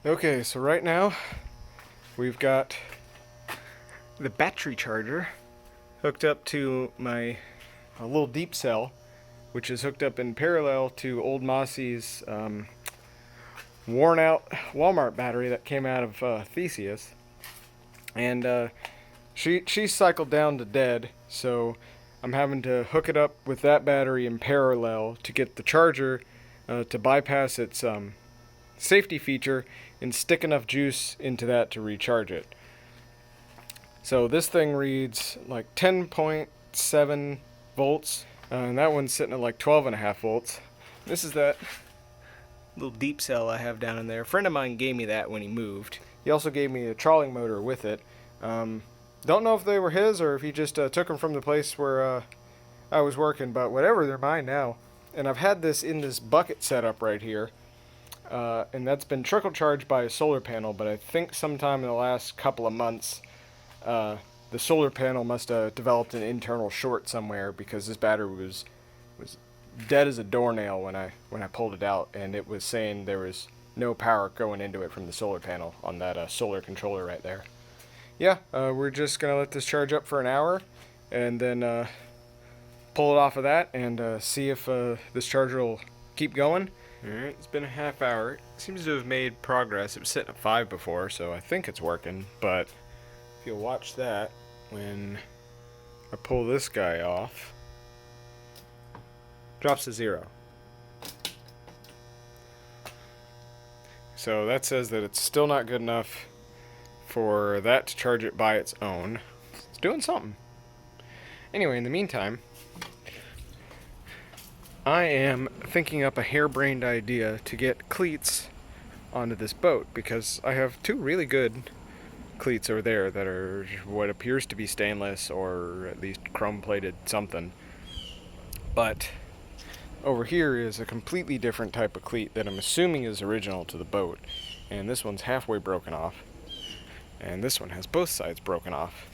Okay, so right now we've got the battery charger hooked up to my little deep cell, which is hooked up in parallel to old Mossy's worn out Walmart battery that came out of Theseus. And she cycled down to dead, so I'm having to hook it up with that battery in parallel to get the charger to bypass its safety feature and stick enough juice into that to recharge it. So this thing reads like 10.7 volts, and that one's sitting at like 12.5 volts. This is that little deep cell I have down in there. A friend of mine gave me that when he moved. He also gave me a trolling motor with it. Don't know if they were his or if he just took them from the place where I was working, but whatever, they're mine now. And I've had this in this bucket setup right here, and that's been trickle charged by a solar panel, but I think sometime in the last couple of months, the solar panel must have developed an internal short somewhere, because this battery was dead as a doornail when I pulled it out, and it was saying there was no power going into it from the solar panel on that solar controller right there. Yeah, we're just gonna let this charge up for an hour, and then pull it off of that and see if this charger will keep going. Alright, it's been a half hour. It seems to have made progress. It was sitting at 5 before, so I think it's working, but if you'll watch that, when I pull this guy off, drops to 0. So that says that it's still not good enough for that to charge it by its own. It's doing something. Anyway, in the meantime, I am thinking up a harebrained idea to get cleats onto this boat, because I have two really good cleats over there that are what appears to be stainless, or at least chrome-plated something. But over here is a completely different type of cleat that I'm assuming is original to the boat. And this one's halfway broken off. And this one has both sides broken off.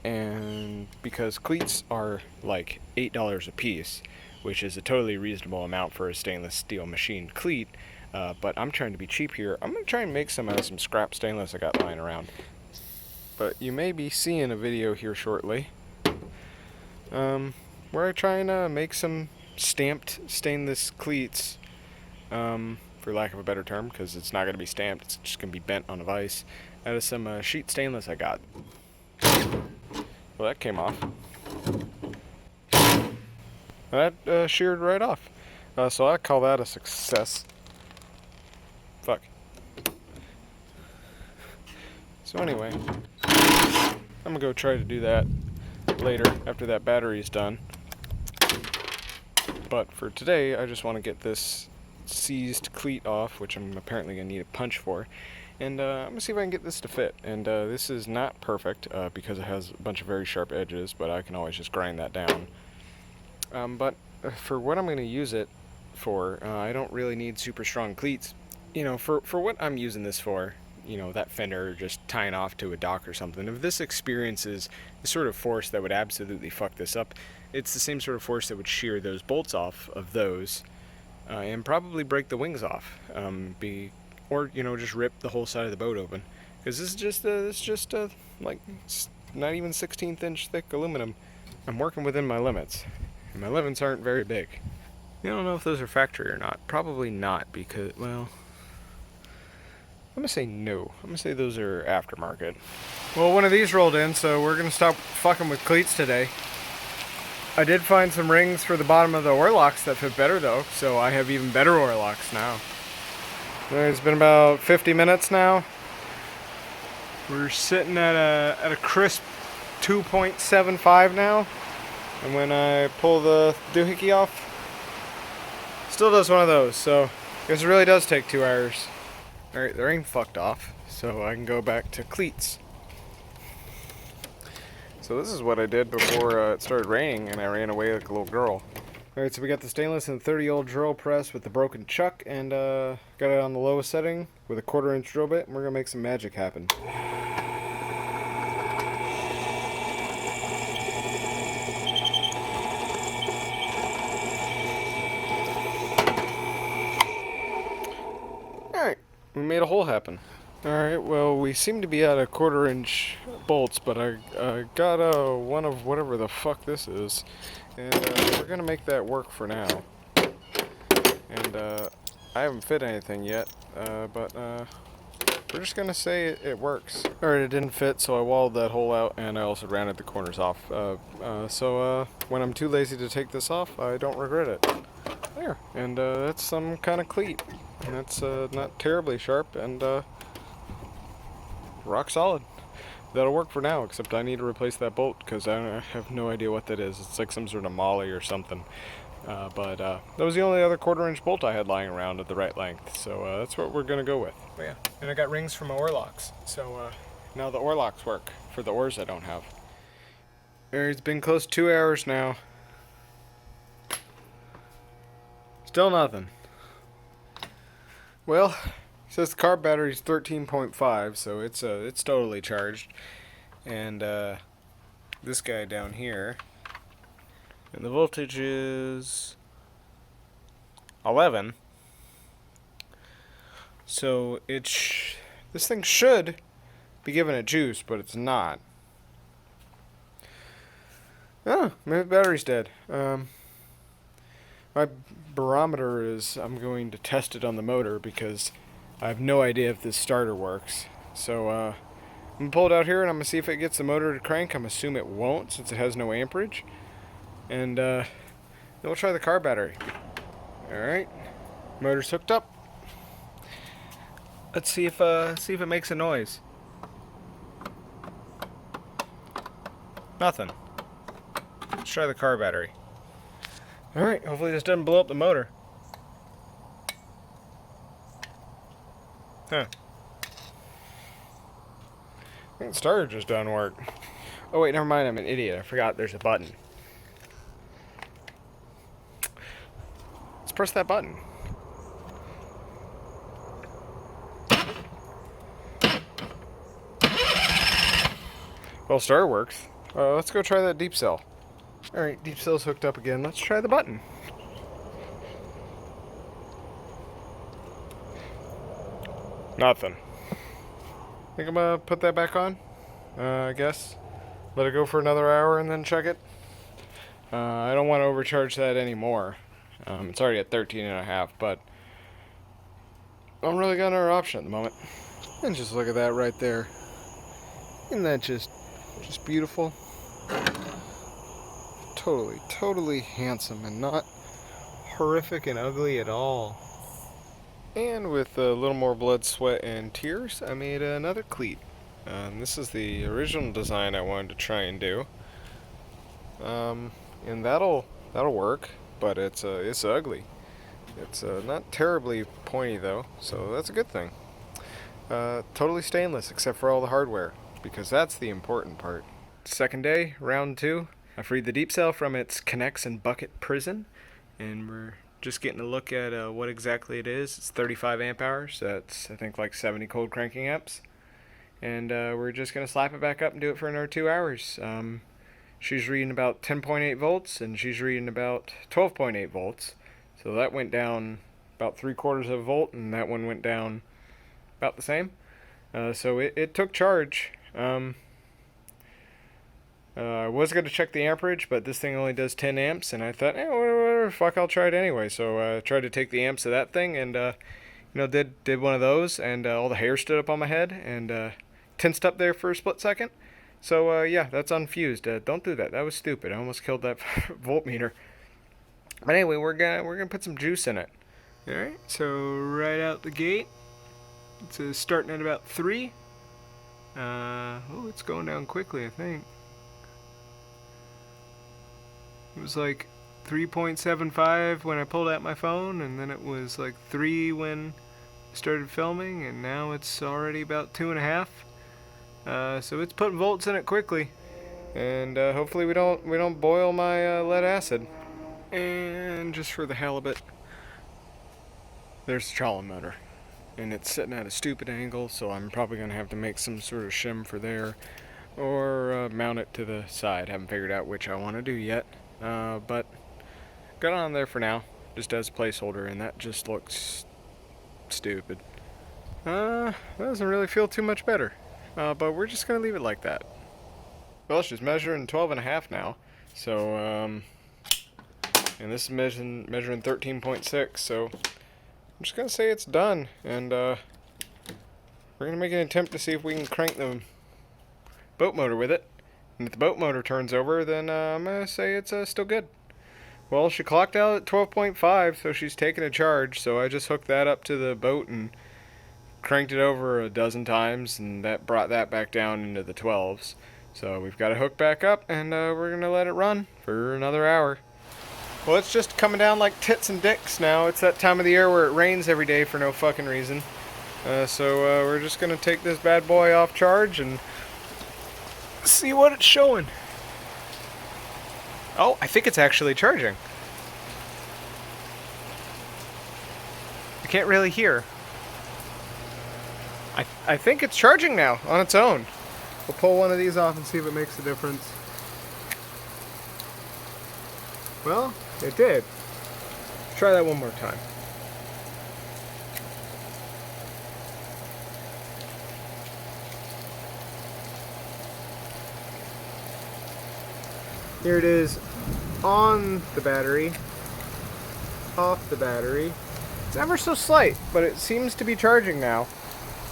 And because cleats are like $8 a piece, which is a totally reasonable amount for a stainless steel machined cleat, but I'm trying to be cheap here. I'm going to try and make some out of some scrap stainless I got lying around. But you may be seeing a video here shortly where I try and make some stamped stainless cleats, for lack of a better term, because it's not going to be stamped, it's just going to be bent on a vise, out of some sheet stainless I got. Well, that came off. That sheared right off. So I call that a success. Fuck. So anyway, I'm gonna go try to do that later after that battery is done. But for today, I just want to get this seized cleat off, which I'm apparently going to need a punch for. And I'm going to see if I can get this to fit. And this is not perfect because it has a bunch of very sharp edges, but I can always just grind that down. But for what I'm going to use it for, I don't really need super strong cleats. You know, for what I'm using this for, you know, that fender just tying off to a dock or something, if this experiences the sort of force that would absolutely fuck this up, it's the same sort of force that would shear those bolts off of those and probably break the wings off, or you know, just rip the whole side of the boat open, because this is just like not even 16th inch thick aluminum. I'm working within my limits, and my limits aren't very big. I don't know if those are factory or not. Probably not, because, well, I'm gonna say no. I'm gonna say those are aftermarket. Well, one of these rolled in, so we're gonna stop fucking with cleats today. I did find some rings for the bottom of the oar locks that fit better though, so I have even better oar locks now. It's been about 50 minutes now. We're sitting at a crisp 2.75 now, and when I pull the doohickey off, still does one of those. So I guess it really does take 2 hours. All right, the rain fucked off, so I can go back to cleats. So this is what I did before it started raining and I ran away like a little girl. Alright, so we got the stainless and 30-old drill press with the broken chuck, and got it on the lowest setting with a 1/4 inch drill bit, and we're going to make some magic happen. Alright, we made a hole happen. Alright, well, we seem to be at a 1/4-inch bolts, but I got one of whatever the fuck this is, and we're gonna make that work for now. And I haven't fit anything yet, but we're just gonna say it works. Alright, it didn't fit, so I walled that hole out, and I also rounded the corners off. So when I'm too lazy to take this off, I don't regret it. There, and that's some kind of cleat. And that's not terribly sharp, and rock solid. That'll work for now, except I need to replace that bolt because I have no idea what that is. It's like some sort of molly or something. But that was the only other 1/4-inch bolt I had lying around at the right length, so that's what we're gonna go with. Oh yeah, and I got rings for my oar locks, so now the oar locks work for the oars I don't have. It's been close to 2 hours now. Still nothing. Well, it says the car battery's 13.5, so it's totally charged. And this guy down here, and the voltage is 11. So this thing should be giving it juice, but it's not. Oh, maybe the battery's dead. My barometer is, I'm going to test it on the motor because I have no idea if this starter works. So I'm going to pull it out here and I'm going to see if it gets the motor to crank. I'm assuming it won't since it has no amperage. And then we'll try the car battery. Alright, motor's hooked up. Let's see if it makes a noise. Nothing. Let's try the car battery. Alright, hopefully this doesn't blow up the motor. Huh. I think the starter just doesn't work. Oh wait, never mind, I'm an idiot. I forgot there's a button. Let's press that button. Well, starter works. Let's go try that deep cell. Alright, deep cell's hooked up again. Let's try the button. Nothing. Think I'm gonna put that back on? I guess. Let it go for another hour and then check it. I don't want to overcharge that anymore. It's already at 13.5, but I don't really got another option at the moment. And just look at that right there. Isn't that just beautiful? Totally handsome and not horrific and ugly at all. And with a little more blood, sweat, and tears, I made another cleat. This is the original design I wanted to try and do. And that'll work, but it's ugly. It's not terribly pointy though, so that's a good thing. Totally stainless except for all the hardware, because that's the important part. Second day, round 2. I freed the deep cell from its connects and bucket prison, and we're just getting a look at what exactly it is. It's 35 amp hours. That's I think like 70 cold cranking amps, and we're just gonna slap it back up and do it for another 2 hours. She's reading about 10.8 volts, and she's reading about 12.8 volts. So that went down about 3/4 of a volt, and that one went down about the same. So it took charge. I was going to check the amperage, but this thing only does 10 amps, and I thought, whatever, fuck, I'll try it anyway. So I tried to take the amps of that thing, and did one of those, and all the hair stood up on my head, and tensed up there for a split second. So yeah, that's unfused. Don't do that. That was stupid. I almost killed that voltmeter. But anyway, we're gonna put some juice in it. All right. So right out the gate, it's starting at about 3. It's going down quickly, I think. It was like 3.75 when I pulled out my phone, and then it was like 3 when I started filming, and now it's already about 2.5. So it's putting volts in it quickly, and hopefully we don't boil my lead acid. And just for the hell of it, there's the trolley motor, and it's sitting at a stupid angle, so I'm probably gonna have to make some sort of shim for there, or mount it to the side. Haven't figured out which I want to do yet. But got it on there for now, just as a placeholder, and that just looks stupid. Doesn't really feel too much better. But we're just gonna leave it like that. Well, she's measuring 12 and a half now. So, and this is measuring 13.6. So, I'm just gonna say it's done. And, we're gonna make an attempt to see if we can crank the boat motor with it. And if the boat motor turns over, then I'm gonna say it's still good. Well, she clocked out at 12.5, so she's taking a charge. So I just hooked that up to the boat and cranked it over a dozen times, and that brought that back down into the 12s. So we've got to hook back up, and we're going to let it run for another hour. Well, it's just coming down like tits and dicks now. It's that time of the year where it rains every day for no fucking reason. So we're just going to take this bad boy off charge and see what it's showing. Oh, I think it's actually charging. I can't really hear. I think it's charging now on its own. We'll pull one of these off and see if it makes a difference. Well, it did. Try that one more time. Here it is on the battery, off the battery. It's ever so slight, but it seems to be charging now.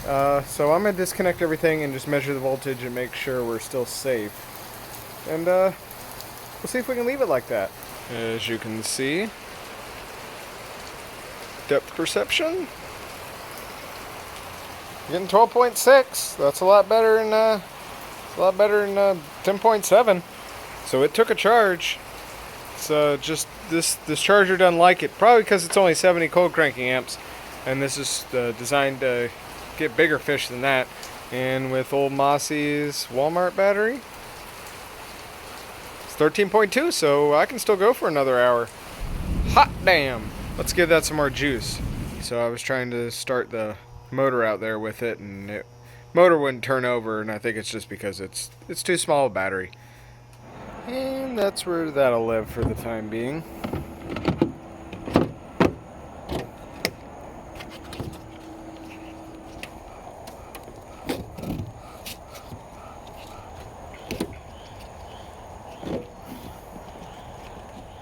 So I'm going to disconnect everything and just measure the voltage and make sure we're still safe. And we'll see if we can leave it like that. As you can see, depth perception, getting 12.6. That's a lot better than 10.7. So it took a charge. It's just this charger doesn't like it, probably because it's only 70 cold cranking amps, and this is designed to get bigger fish than that. And with old Mossy's Walmart battery, it's 13.2, so I can still go for another hour. Hot damn! Let's give that some more juice. So I was trying to start the motor out there with it, and the motor wouldn't turn over, and I think it's just because it's too small a battery. And that's where that'll live for the time being.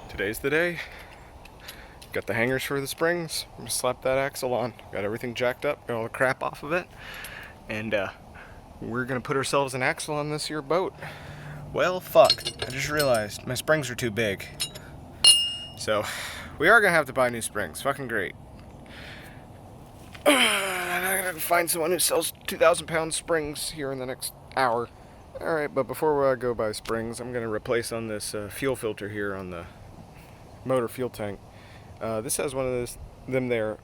Today's the day. Got the hangers for the springs. I'm gonna slap that axle on. Got everything jacked up, got all the crap off of it. And we're gonna put ourselves an axle on this here boat. Well, fuck. I just realized my springs are too big. So, we are gonna have to buy new springs. Fucking great. And I'm gonna find someone who sells 2,000 pound springs here in the next hour. Alright, but before I go buy springs, I'm gonna replace on this fuel filter here on the motor fuel tank. This has one of them there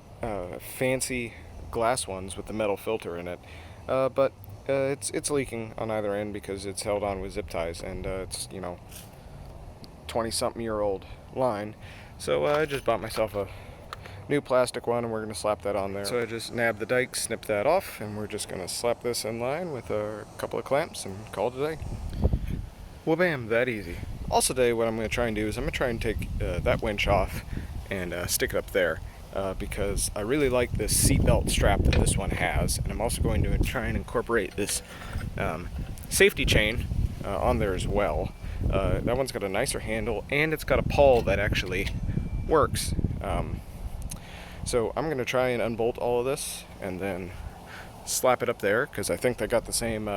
fancy glass ones with the metal filter in it. But it's leaking on either end because it's held on with zip ties, and it's 20-something year old line. So I just bought myself a new plastic one, and we're going to slap that on there. So I just nabbed the dike, snipped that off, and we're just going to slap this in line with a couple of clamps and call it a day. Well, bam, that easy. Also today, what I'm going to try and do is I'm going to try and take that winch off and stick it up there. Because I really like this seatbelt strap that this one has, and I'm also going to try and incorporate this safety chain on there as well. That one's got a nicer handle, and it's got a pawl that actually works. So I'm going to try and unbolt all of this and then slap it up there, because I think they got the same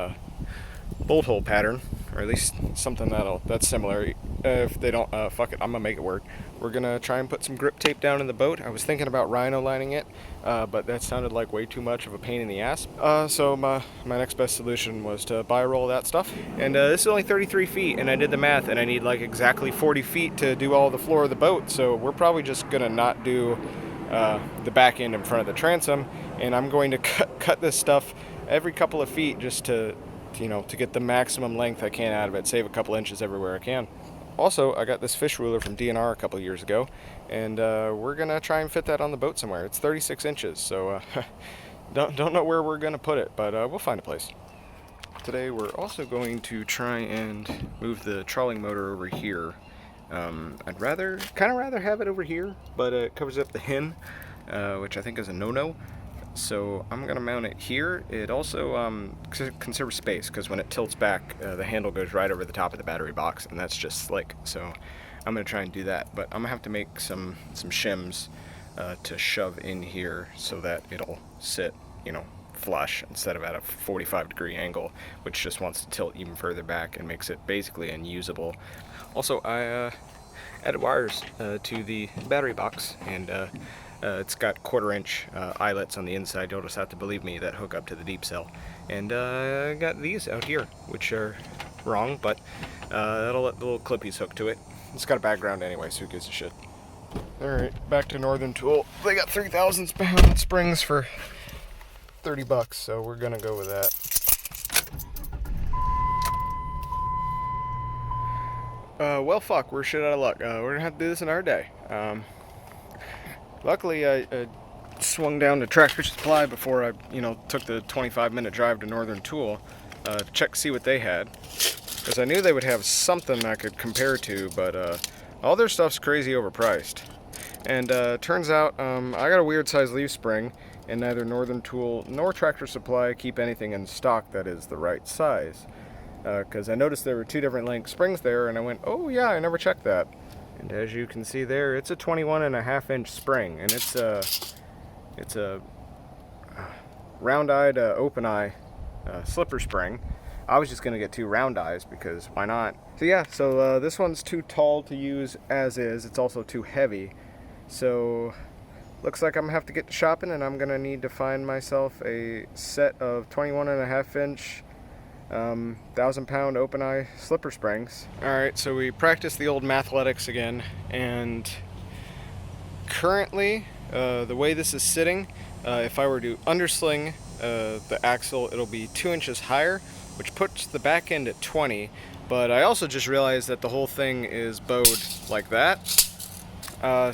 bolt hole pattern, or at least something that's similar. If they don't, fuck it, I'm gonna make it work. We're gonna try and put some grip tape down in the boat. I was thinking about rhino lining it, but that sounded like way too much of a pain in the ass. So my next best solution was to buy a roll of that stuff. And this is only 33 feet, and I did the math, and I need like exactly 40 feet to do all the floor of the boat. So we're probably just gonna not do the back end in front of the transom, and I'm going to cut this stuff every couple of feet just to get the maximum length I can out of it, save a couple inches everywhere I can. Also, I got this fish ruler from DNR a couple years ago, and we're gonna try and fit that on the boat somewhere. It's 36 inches, so don't know where we're gonna put it, but we'll find a place. Today we're also going to try and move the trawling motor over here. I'd rather have it over here, but it covers up the hin, which I think is a no-no. so I'm gonna mount it here. It also conserves space, because when it tilts back, the handle goes right over the top of the battery box, and that's just slick. So I'm gonna try and do that, but I'm gonna have to make some shims to shove in here so that it'll sit, flush instead of at a 45-degree angle, which just wants to tilt even further back and makes it basically unusable. Also, I added wires to the battery box, and it's got 1/4-inch eyelets on the inside. You'll just have to believe me, that hook up to the deep cell. And I got these out here, which are wrong, but that'll let the little clippies hook to it. It's got a background anyway, so who gives a shit. Alright, back to Northern Tool. They got 3,000 pound springs for $30, so we're gonna go with that. Well, fuck, we're shit out of luck. We're gonna have to do this in our day. Luckily, I swung down to Tractor Supply before I, took the 25-minute drive to Northern Tool to check to see what they had. Because I knew they would have something I could compare to, but all their stuff's crazy overpriced. And turns out I got a weird size leaf spring, and neither Northern Tool nor Tractor Supply keep anything in stock that is the right size. Because I noticed there were 2 different length springs there, and I went, oh yeah, I never checked that. And as you can see there, it's a 21.5-inch spring, and it's a round-eyed, open-eye slipper spring. I was just going to get 2 round eyes, because why not? So yeah, this one's too tall to use as is. It's also too heavy. So looks like I'm going to have to get to shopping, and I'm going to need to find myself a set of 21.5-inch 1,000-pound open-eye slipper springs. Alright, so we practiced the old mathletics again, and currently, the way this is sitting, if I were to undersling the axle, it'll be 2 inches higher, which puts the back end at 20, but I also just realized that the whole thing is bowed like that,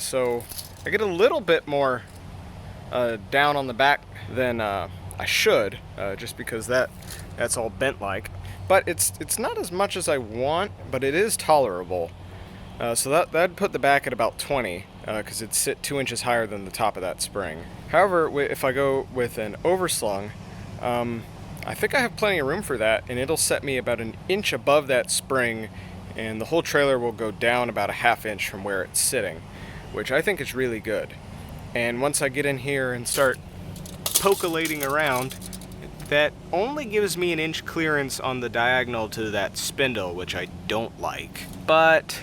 so I get a little bit more down on the back than I should, just because that's all bent like. But it's not as much as I want, but it is tolerable. So that'd put the back at about 20, because it'd sit 2 inches higher than the top of that spring. However, if I go with an overslung, I think I have plenty of room for that, and it'll set me about 1 inch above that spring, and the whole trailer will go down about 1/2 inch from where it's sitting, which I think is really good. And once I get in here and start poculating around, that only gives me 1 inch clearance on the diagonal to that spindle, which I don't like. But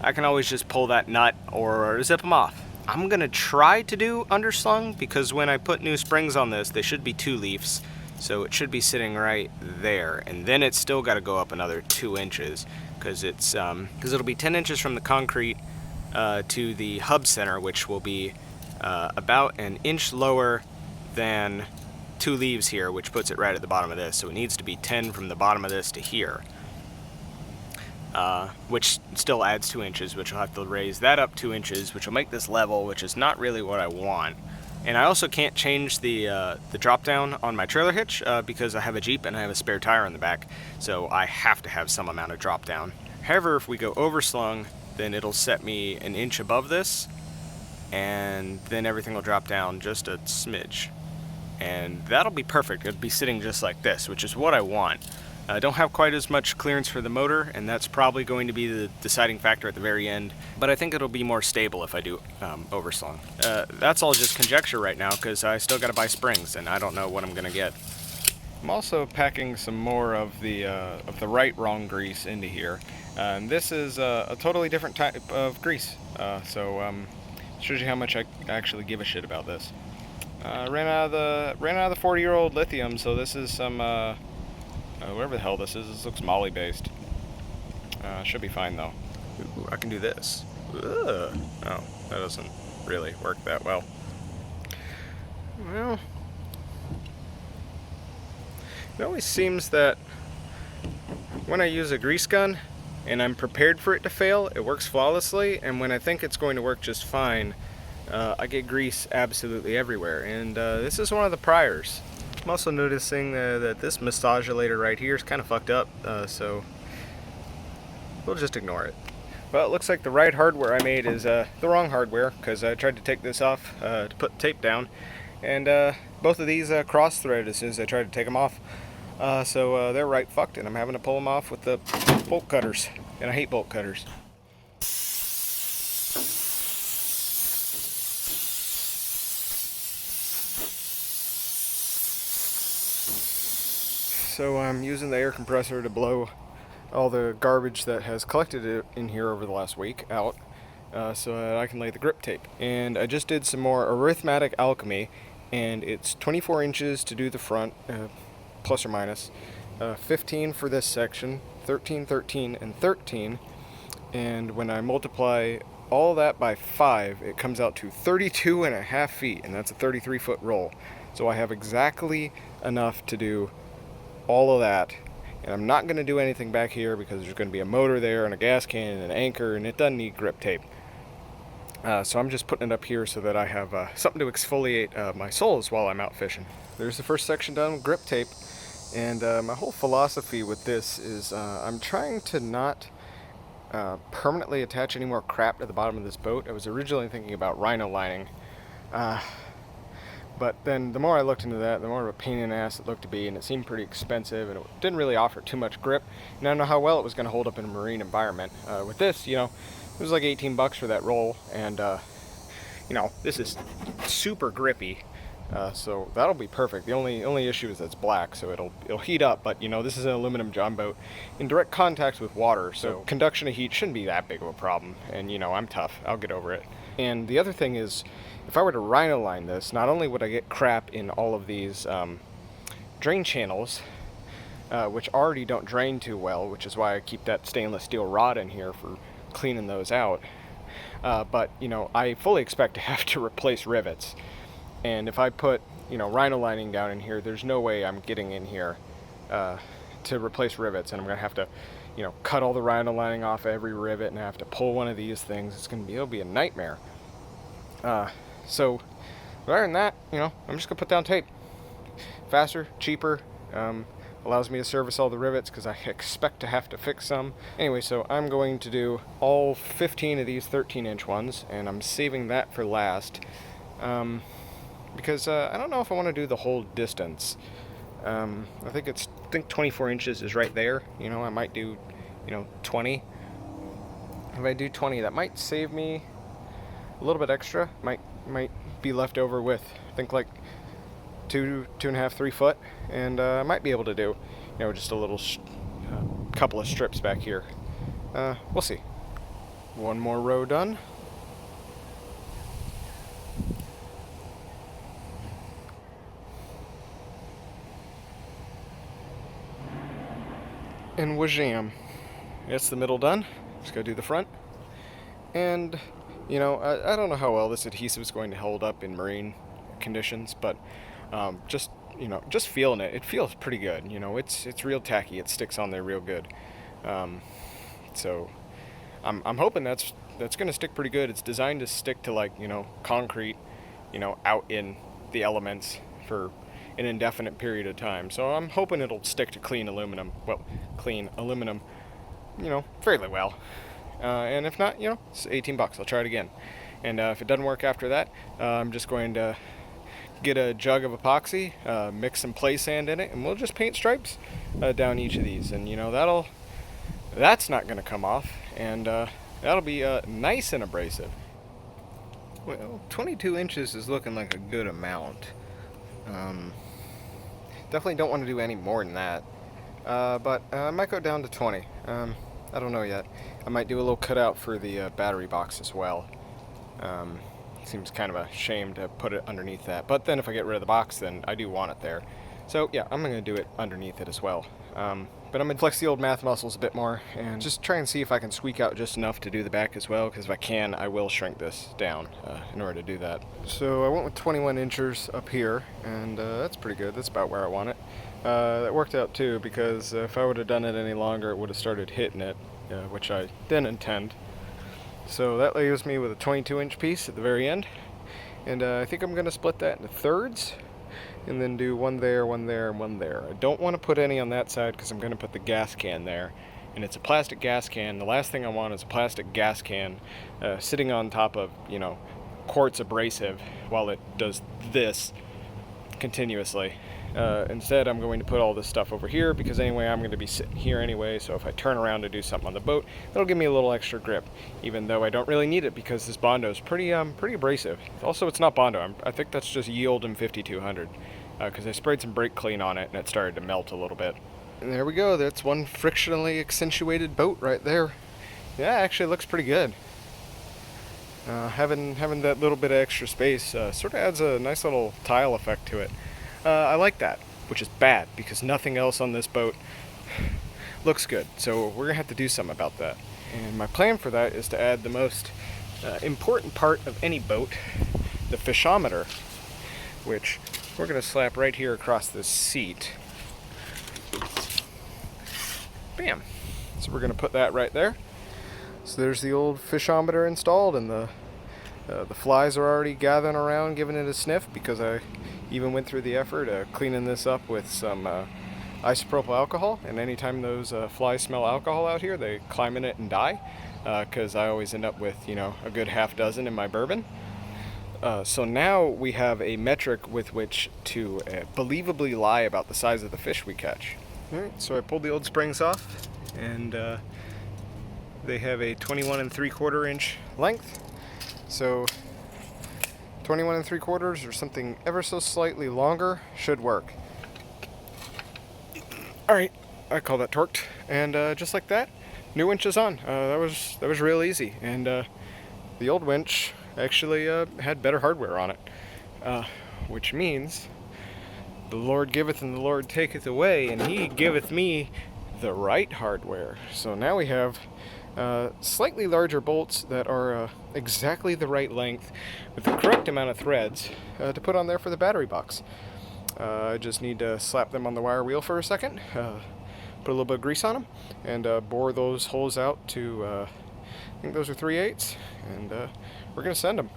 I can always just pull that nut or zip them off. I'm gonna try to do underslung, because when I put new springs on this, they should be 2 leafs, so it should be sitting right there. And then it's still got to go up another 2 inches, because it'll be 10 inches from the concrete to the hub center, which will be about 1 inch lower than 2 leaves here, which puts it right at the bottom of this. So it needs to be 10 from the bottom of this to here, which still adds 2 inches, which I'll have to raise that up 2 inches, which will make this level, which is not really what I want. And I also can't change the drop down on my trailer hitch because I have a Jeep and I have a spare tire on the back, so I have to have some amount of drop down. However, if we go overslung, then it'll set me 1 inch above this, and then everything will drop down just a smidge. And that'll be perfect. It'll be sitting just like this, which is what I want. I don't have quite as much clearance for the motor, and that's probably going to be the deciding factor at the very end, but I think it'll be more stable if I do overslung. That's all just conjecture right now, because I still gotta buy springs, and I don't know what I'm gonna get. I'm also packing some more of the right wrong grease into here. And this is a totally different type of grease, so shows you how much I actually give a shit about this. Ran out of the 40-year-old lithium, so this is some whatever the hell this is. This looks moly based. Should be fine though. Ooh, I can do this. Ugh. Oh, that doesn't really work that well. Well, it always seems that when I use a grease gun and I'm prepared for it to fail, it works flawlessly, and when I think it's going to work just fine, I get grease absolutely everywhere, and this is one of the priors. I'm also noticing that this massagulator right here is kind of fucked up, so we'll just ignore it. Well, it looks like the right hardware I made is the wrong hardware, because I tried to take this off to put the tape down, and both of these cross-threaded as soon as I tried to take them off. So they're right fucked, and I'm having to pull them off with the bolt cutters, and I hate bolt cutters. So I'm using the air compressor to blow all the garbage that has collected in here over the last week out, so that I can lay the grip tape. And I just did some more arithmetic alchemy, and it's 24 inches to do the front, plus or minus, 15 for this section, 13, 13, and 13, and when I multiply all that by 5, it comes out to 32 and a half feet, and that's a 33-foot roll. So I have exactly enough to do all of that, and I'm not going to do anything back here because there's going to be a motor there and a gas can and an anchor, and it doesn't need grip tape. So I'm just putting it up here so that I have something to exfoliate my soles while I'm out fishing. There's the first section done with grip tape, and my whole philosophy with this is I'm trying to not permanently attach any more crap to the bottom of this boat. I was originally thinking about rhino lining, but then the more I looked into that, the more of a pain in the ass it looked to be, and it seemed pretty expensive, and it didn't really offer too much grip, and I don't know how well it was going to hold up in a marine environment. With this, you know, it was like 18 bucks for that roll, and you know, this is super grippy, so that'll be perfect. The only issue is that it's black, so it'll heat up, but you know, this is an aluminum john boat in direct contact with water, so conduction of heat shouldn't be that big of a problem, and you know, I'm tough. I'll get over it. And the other thing is, if I were to rhino line this, not only would I get crap in all of these drain channels, which already don't drain too well, which is why I keep that stainless steel rod in here for cleaning those out, but you know, I fully expect to have to replace rivets, and if I put, you know, rhino lining down in here, there's no way I'm getting in here to replace rivets, and I'm gonna have to, you know, cut all the rhino lining off every rivet, and I have to pull one of these things. It'll be a nightmare. So other than that, you know, I'm just gonna put down tape. Faster, cheaper, allows me to service all the rivets because I expect to have to fix some. Anyway, so I'm going to do all 15 of these 13-inch ones, and I'm saving that for last, because I don't know if I want to do the whole distance. I think 24 inches is right there. You know, I might do, you know, 20. If I do 20, that might save me a little bit extra. Might be left over with, I think, like 2.5, 3 foot, and I might be able to do, you know, just a little couple of strips back here. We'll see. One more row done. And wajam. That's the middle done. Just gotta do the front. And, you know, I don't know how well this adhesive is going to hold up in marine conditions, but just, you know, just feeling it, it feels pretty good. You know, it's real tacky. It sticks on there real good. So I'm hoping that's going to stick pretty good. It's designed to stick to, like, you know, concrete, you know, out in the elements for an indefinite period of time. So I'm hoping it'll stick to clean aluminum, you know, fairly well. And if not, you know, it's 18 bucks. I'll try it again. And if it doesn't work after that, I'm just going to get a jug of epoxy, mix some play sand in it, and we'll just paint stripes down each of these. And, you know, that's not going to come off, and that'll be nice and abrasive. Well, 22 inches is looking like a good amount. Definitely don't want to do any more than that. But I might go down to 20. I don't know yet. I might do a little cutout for the battery box as well. Seems kind of a shame to put it underneath that. But then if I get rid of the box, then I do want it there. So yeah, I'm going to do it underneath it as well. But I'm going to flex the old math muscles a bit more and just try and see if I can squeak out just enough to do the back as well, because if I can, I will shrink this down in order to do that. So I went with 21 inches up here, and that's pretty good. That's about where I want it. That worked out too, because if I would have done it any longer, it would have started hitting it, which I didn't intend. So that leaves me with a 22-inch piece at the very end, and I think I'm going to split that into thirds, and then do one there, one there, and one there. I don't want to put any on that side because I'm going to put the gas can there, and it's a plastic gas can. The last thing I want is a plastic gas can sitting on top of, you know, quartz abrasive while it does this continuously. Instead, I'm going to put all this stuff over here because anyway, I'm going to be sitting here anyway, so if I turn around to do something on the boat, that'll give me a little extra grip, even though I don't really need it because this Bondo is pretty abrasive. Also, it's not Bondo. I think that's just Yield in 5200 because I sprayed some brake clean on it and it started to melt a little bit. And there we go. That's one frictionally accentuated boat right there. Yeah, actually looks pretty good. Having that little bit of extra space sort of adds a nice little tile effect to it. I like that, which is bad because nothing else on this boat looks good. So we're gonna have to do something about that. And my plan for that is to add the most important part of any boat, the fishometer, which we're gonna slap right here across this seat. Bam! So we're gonna put that right there. So there's the old fishometer installed, and the flies are already gathering around, giving it a sniff because I even went through the effort of cleaning this up with some isopropyl alcohol. And anytime those flies smell alcohol out here, they climb in it and die because I always end up with, you know, a good half dozen in my bourbon. So now we have a metric with which to believably lie about the size of the fish we catch. All right, so I pulled the old springs off, and they have a 21 3/4 inch length. So 21 3/4 or something ever so slightly longer should work. All right, I call that torqued, and just like that, new winch is on. That was real easy, and the old winch actually had better hardware on it, which means the Lord giveth and the Lord taketh away, and He giveth me the right hardware. So now we have slightly larger bolts that are exactly the right length with the correct amount of threads to put on there for the battery box. I just need to slap them on the wire wheel for a second, put a little bit of grease on them, and bore those holes out to, I think those are 3/8, and we're going to send them.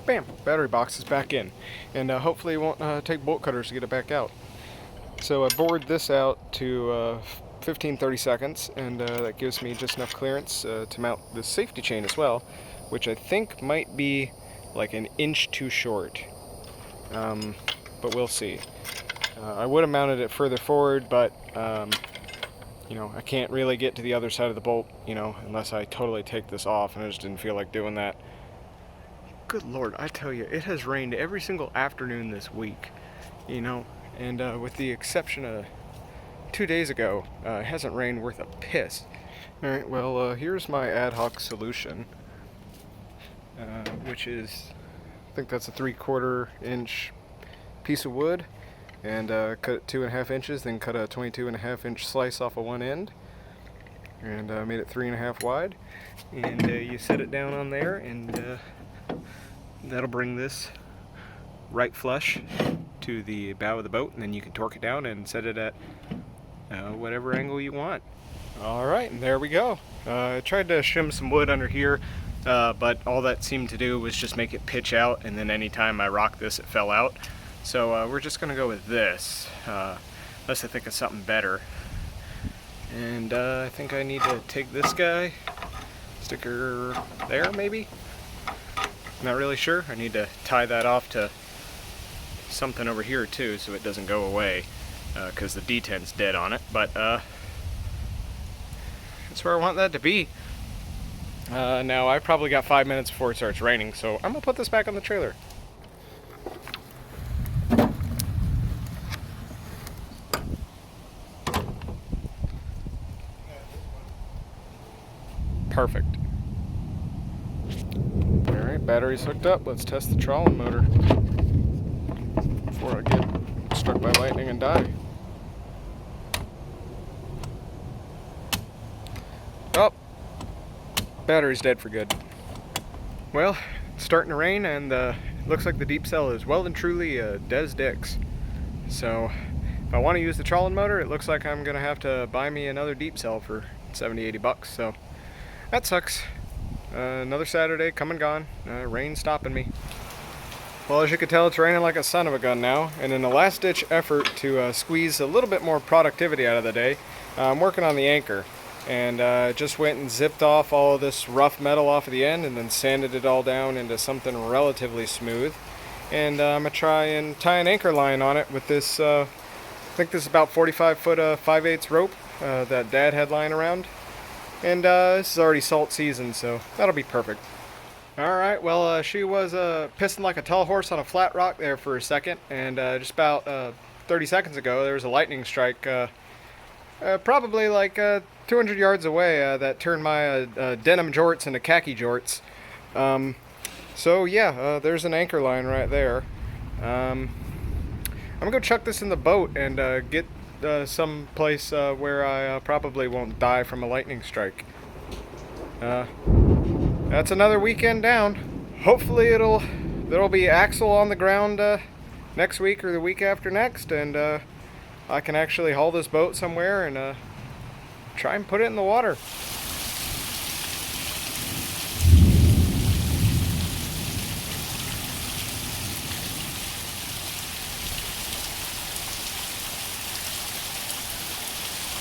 Bam! Battery box is back in, and hopefully it won't take bolt cutters to get it back out. So I bored this out to 15-30 seconds, and that gives me just enough clearance to mount the safety chain as well, which I think might be like an inch too short, but we'll see. I would have mounted it further forward, but you know, I can't really get to the other side of the bolt, you know, unless I totally take this off, and I just didn't feel like doing that. Good Lord, I tell you, it has rained every single afternoon this week, you know, and with the exception of 2 days ago, it hasn't rained worth a piss. Alright, well, here's my ad hoc solution, which is, I think that's a 3/4 inch piece of wood, and cut it 2.5 inches, then cut a 22.5 inch slice off of one end, and made it 3.5 wide, and you set it down on there, and that'll bring this right flush to the bow of the boat, and then you can torque it down and set it at whatever angle you want. Alright, and there we go. I tried to shim some wood under here, but all that seemed to do was just make it pitch out, and then anytime I rocked this it fell out. So we're just going to go with this, unless I think of something better. And I think I need to take this guy, stick her there maybe? Not really sure. I need to tie that off to something over here too so it doesn't go away, because the deten's dead on it, but that's where I want that to be. Now I probably got 5 minutes before it starts raining, so I'm gonna put this back on the trailer. Perfect. Alright, battery's hooked up. Let's test the trolling motor before I get struck by lightning and die. Oh, battery's dead for good. Well, it's starting to rain, and looks like the deep cell is well and truly dead as dicks. So if I want to use the trolling motor, it looks like I'm gonna have to buy me another deep cell for 70-80 bucks. So that sucks. Another Saturday come and gone. Rain stopping me. Well, as you can tell, it's raining like a son of a gun now, and in a last-ditch effort to squeeze a little bit more productivity out of the day, I'm working on the anchor, and just went and zipped off all of this rough metal off of the end and then sanded it all down into something relatively smooth. And I'm going to try and tie an anchor line on it with this, I think this is about 45-foot 5/8 rope that Dad had lying around. And this is already salt season, so that'll be perfect. Alright, well, she was pissing like a tall horse on a flat rock there for a second, and just about 30 seconds ago there was a lightning strike probably like 200 yards away that turned my denim jorts into khaki jorts. So yeah, there's an anchor line right there. I'm gonna go chuck this in the boat and get some place where I probably won't die from a lightning strike. That's another weekend down. Hopefully there'll be axle on the ground next week or the week after next, and I can actually haul this boat somewhere and try and put it in the water.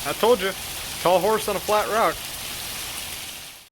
I told you, tall horse on a flat rock.